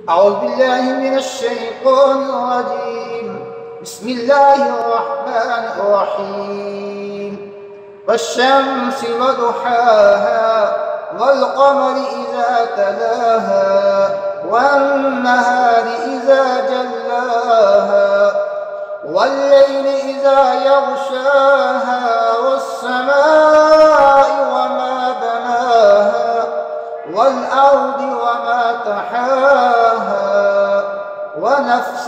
أعوذ بالله من الشيطان الرجيم. بسم الله الرحمن الرحيم. والشمس وضحاها والقمر إذا تلاها والنهار إذا جلاها والليل إذا يغشاها والسماء وما بناها والأرض وما طحاها ونفس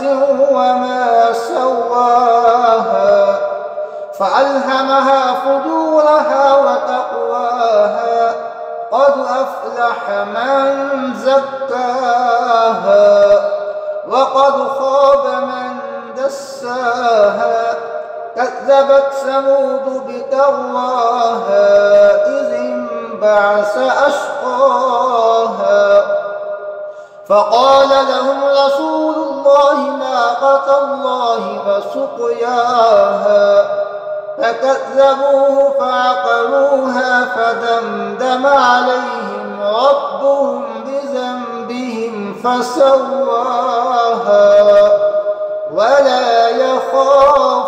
وما سواها فألهمها فجورها وتقواها قد أفلح من زكاها وقد خاب من دساها كذبت ثمود بتقواها إذ انبعث أشقاها فقال لهم رسول الله ناقة الله وسقياها فكذبوه فعقروها فدمدم عليهم ربهم بذنبهم فسواها ولا يخاف